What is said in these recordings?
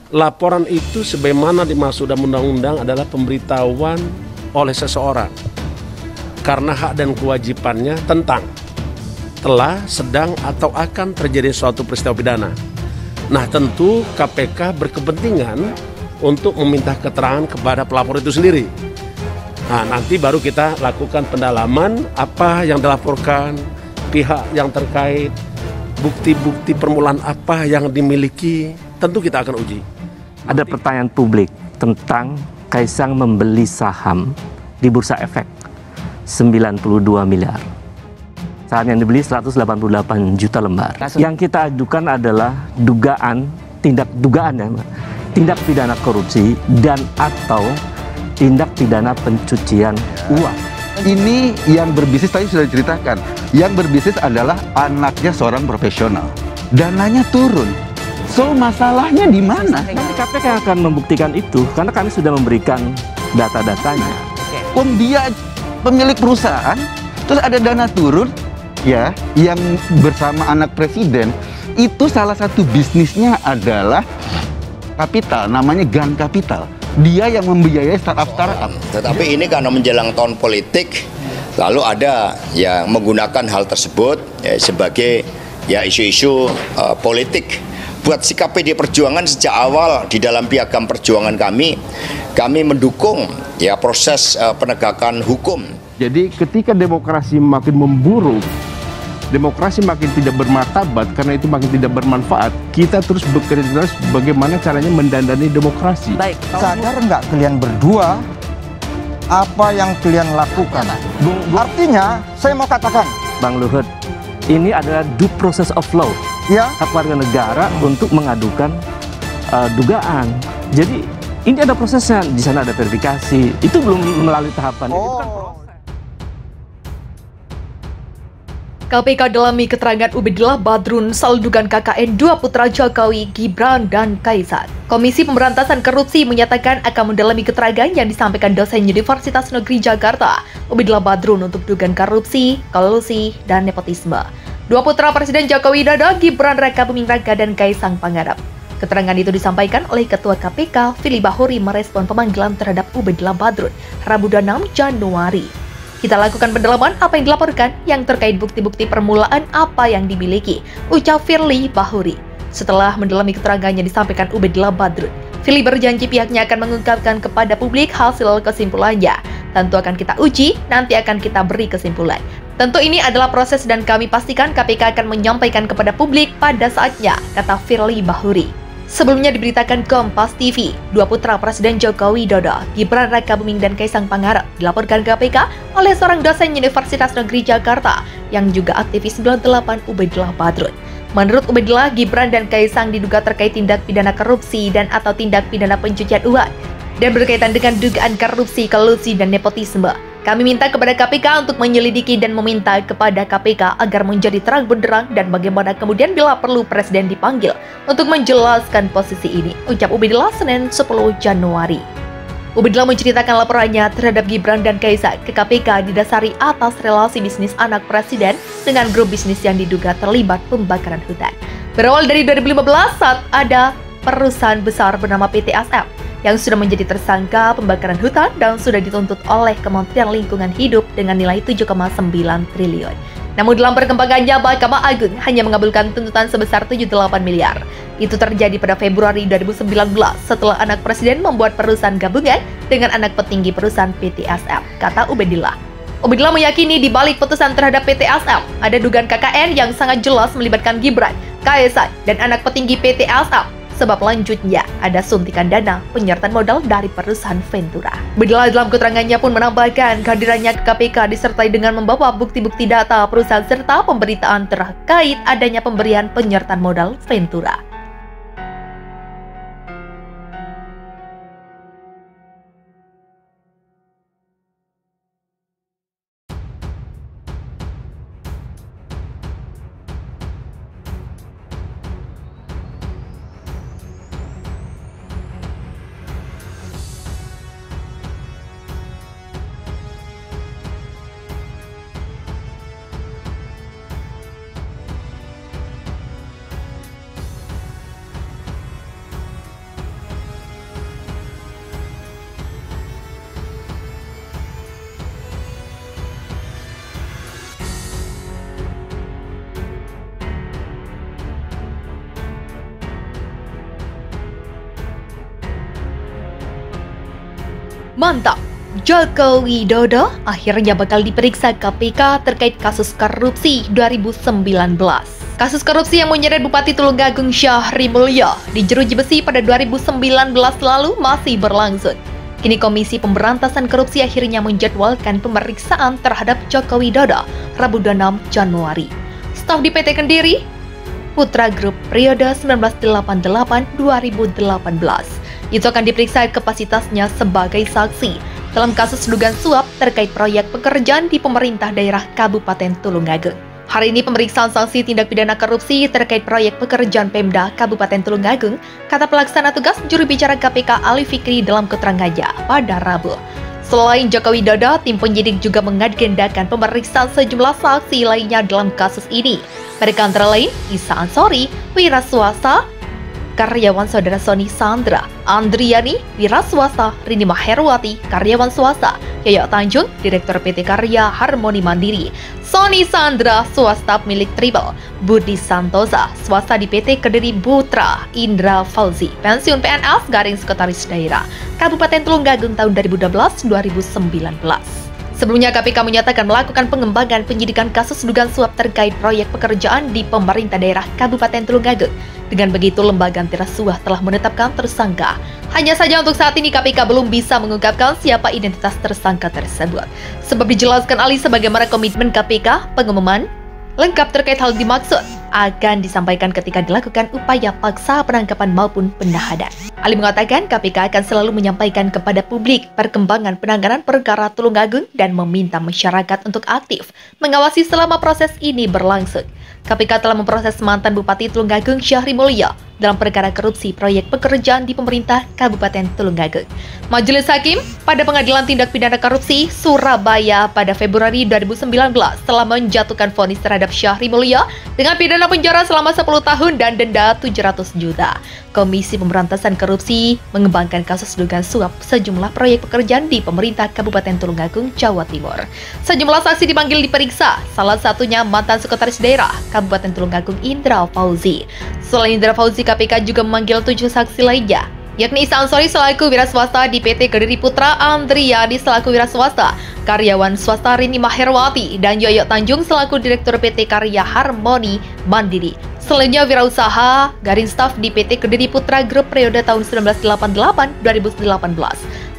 Laporan itu sebagaimana dimaksud dalam undang-undang adalah pemberitahuan oleh seseorang karena hak dan kewajibannya tentang telah, sedang, atau akan terjadi suatu peristiwa pidana. Nah, tentu KPK berkepentingan untuk meminta keterangan kepada pelapor itu sendiri. Nah, nanti baru kita lakukan pendalaman apa yang dilaporkan, pihak yang terkait, bukti-bukti permulaan apa yang dimiliki, tentu kita akan uji. Ada pertanyaan publik tentang Kaisang membeli saham di Bursa Efek 92 miliar. Saham yang dibeli 188 juta lembar. Yang kita ajukan adalah tindak pidana korupsi dan atau tindak pidana pencucian uang. Ini yang berbisnis tadi sudah diceritakan. Yang berbisnis adalah anaknya seorang profesional. Dananya turun. So, masalahnya di mana? Nanti KPK akan membuktikan itu karena kami sudah memberikan data-datanya. Dia pemilik perusahaan, terus ada dana turun, ya, yang bersama anak presiden, itu salah satu bisnisnya adalah kapital, namanya Gun Capital. Dia yang membiayai startup. Tetapi ini karena menjelang tahun politik, lalu ada yang menggunakan hal tersebut sebagai isu-isu politik. Buat sikap PD Perjuangan sejak awal di dalam piagam perjuangan kami mendukung proses penegakan hukum. Jadi ketika demokrasi makin memburuk, demokrasi makin tidak bermartabat, karena itu makin tidak bermanfaat, kita terus bekerja keras bagaimana caranya mendandani demokrasi. Baik, sadar nggak kalian berdua apa yang kalian lakukan? Artinya, saya mau katakan, Bang Luhut, ini adalah due process of law. ya, Hak warga negara untuk mengadukan dugaan. Jadi ini ada prosesnya, di sana ada verifikasi. Itu belum melalui tahapan. Itu kan proses. KPK dalami keterangan Ubedillah Badrun soal dugaan KKN dua putra Jokowi, Gibran, dan Kaisang. Komisi Pemberantasan Korupsi menyatakan akan mendalami keterangan yang disampaikan dosen Universitas Negeri Jakarta, Ubedillah Badrun, untuk dugaan korupsi, kolusi, dan nepotisme. Dua putra Presiden Joko Widodo, Gibran Raka Buming Raka, dan Kaisang Pangarep. Keterangan itu disampaikan oleh Ketua KPK, Firly Bahuri, merespon pemanggilan terhadap Ubedillah Badrun, Rabu 6 Januari. Kita lakukan pendalaman apa yang dilaporkan yang terkait bukti-bukti permulaan apa yang dimiliki, ucap Firly Bahuri. Setelah mendalami keterangan yang disampaikan Ubedillah Badrun, Firly berjanji pihaknya akan mengungkapkan kepada publik hasil kesimpulannya. Tentu akan kita uji, nanti akan kita beri kesimpulan. Tentu ini adalah proses dan kami pastikan KPK akan menyampaikan kepada publik pada saatnya, kata Firly Bahuri. Sebelumnya diberitakan Kompas TV, dua putra Presiden Joko Widodo, Gibran Raka Buming dan Kaisang Pangarep, dilaporkan KPK oleh seorang dosen Universitas Negeri Jakarta yang juga aktivis 98 Ubedillah Badrun. Menurut Ubedillah, Gibran dan Kaisang diduga terkait tindak pidana korupsi dan atau tindak pidana pencucian uang dan berkaitan dengan dugaan korupsi, kolusi, dan nepotisme. Kami minta kepada KPK untuk menyelidiki dan meminta kepada KPK agar menjadi terang benderang dan bagaimana kemudian bila perlu Presiden dipanggil untuk menjelaskan posisi ini, ucap Ubedillah Senin 10 Januari. Ubedillah menceritakan laporannya terhadap Gibran dan Kaisang ke KPK didasari atas relasi bisnis anak Presiden dengan grup bisnis yang diduga terlibat pembakaran hutan. Berawal dari 2015 saat ada perusahaan besar bernama PT ASM yang sudah menjadi tersangka pembakaran hutan dan sudah dituntut oleh Kementerian Lingkungan Hidup dengan nilai 7,9 triliun. Namun dalam perkembangannya, Mahkamah Agung hanya mengabulkan tuntutan sebesar 78 miliar. Itu terjadi pada Februari 2019 setelah anak Presiden membuat perusahaan gabungan dengan anak petinggi perusahaan PT ASM, kata Ubedillah. Ubedillah meyakini di balik putusan terhadap PT ASM ada dugaan KKN yang sangat jelas melibatkan Gibran, Kaisang, dan anak petinggi PT ASM. Sebab lanjutnya ada suntikan dana penyertaan modal dari perusahaan Ventura. Ubedillah dalam keterangannya pun menambahkan kehadirannya ke KPK disertai dengan membawa bukti-bukti data perusahaan serta pemberitaan terkait adanya pemberian penyertaan modal Ventura. Mantap! Joko Widodo akhirnya bakal diperiksa KPK terkait kasus korupsi 2019. Kasus korupsi yang menyeret Bupati Tulungagung Syahri Mulyo di jeruji besi pada 2019 lalu masih berlangsung. Kini Komisi Pemberantasan Korupsi akhirnya menjadwalkan pemeriksaan terhadap Joko Widodo Rabu 6 Januari. Staf di PT Kendiri Putra Group periode 1988-2018 itu akan diperiksa kapasitasnya sebagai saksi dalam kasus dugaan suap terkait proyek pekerjaan di pemerintah daerah Kabupaten Tulungagung. Hari ini pemeriksaan sanksi tindak pidana korupsi terkait proyek pekerjaan Pemda Kabupaten Tulungagung, kata pelaksana tugas juru bicara KPK Ali Fikri dalam keterangannya pada Rabu. Selain Joko Widodo, tim penyidik juga mengagendakan pemeriksaan sejumlah saksi lainnya dalam kasus ini. Mereka antara lain Isa Ansori, wira swasta, karyawan saudara Sony Sandra, Andriani, wira swasta, Rini Maherwati, karyawan swasta, Yoyo Tanjung, Direktur PT Karya Harmoni Mandiri, Sony Sandra, swasta milik Triple, Budi Santosa, swasta di PT Kediri Putra, Indra Fauzi, pensiun PNS garing sekretaris daerah, Kabupaten Tulungagung tahun 2012-2019. Sebelumnya KPK menyatakan melakukan pengembangan penyidikan kasus dugaan suap terkait proyek pekerjaan di pemerintah daerah Kabupaten Tulungagung. Dengan begitu, lembaga anti rasuah telah menetapkan tersangka. Hanya saja untuk saat ini KPK belum bisa mengungkapkan siapa identitas tersangka tersebut. Sebab dijelaskan Ali sebagaimana komitmen KPK, pengumuman lengkap terkait hal dimaksud akan disampaikan ketika dilakukan upaya paksa penangkapan maupun penahanan. Ali mengatakan KPK akan selalu menyampaikan kepada publik perkembangan penanganan perkara Tulungagung dan meminta masyarakat untuk aktif mengawasi selama proses ini berlangsung. KPK telah memproses mantan Bupati Tulungagung Syahri Mulyo dalam perkara korupsi proyek pekerjaan di pemerintah Kabupaten Tulungagung. Majelis Hakim pada Pengadilan Tindak Pidana Korupsi Surabaya pada Februari 2019 telah menjatuhkan vonis terhadap Syahri Mulyo dengan pidana penjara selama 10 tahun dan denda 700 juta. Komisi Pemberantasan Korupsi mengembangkan kasus dugaan suap sejumlah proyek pekerjaan di pemerintah Kabupaten Tulungagung, Jawa Timur. Sejumlah saksi dipanggil diperiksa, salah satunya mantan sekretaris daerah Kabupaten Tulungagung Indra Fauzi. Selain Indra Fauzi, KPK juga memanggil 7 saksi lainnya, yakni Isa Ansori selaku wira swasta di PT Kediri Putra, Andriani selaku wira swasta, karyawan swasta Rini Maherwati, dan Yoyo Tanjung selaku Direktur PT Karya Harmoni Mandiri. Selanjutnya wirausaha garing staf di PT Kediri Putra Group periode tahun 1988-2018.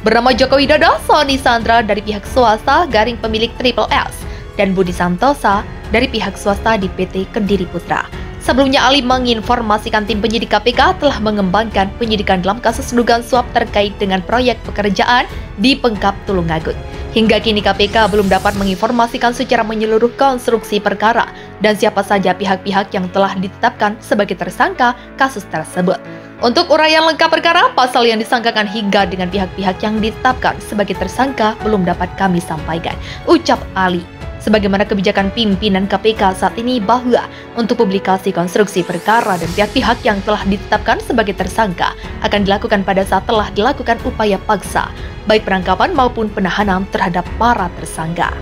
Bernama Joko Widodo, Sony Sandra dari pihak swasta garing pemilik Triple S, dan Budi Santosa dari pihak swasta di PT Kediri Putra. Sebelumnya Ali menginformasikan tim penyidik KPK telah mengembangkan penyidikan dalam kasus dugaan suap terkait dengan proyek pekerjaan di Pemkab Tulungagung. Hingga kini KPK belum dapat menginformasikan secara menyeluruh konstruksi perkara dan siapa saja pihak-pihak yang telah ditetapkan sebagai tersangka kasus tersebut. Untuk uraian lengkap perkara, pasal yang disangkakan hingga dengan pihak-pihak yang ditetapkan sebagai tersangka belum dapat kami sampaikan, ucap Ali. Sebagaimana kebijakan pimpinan KPK saat ini bahwa untuk publikasi konstruksi perkara dan pihak-pihak yang telah ditetapkan sebagai tersangka akan dilakukan pada saat telah dilakukan upaya paksa, baik penangkapan maupun penahanan terhadap para tersangka.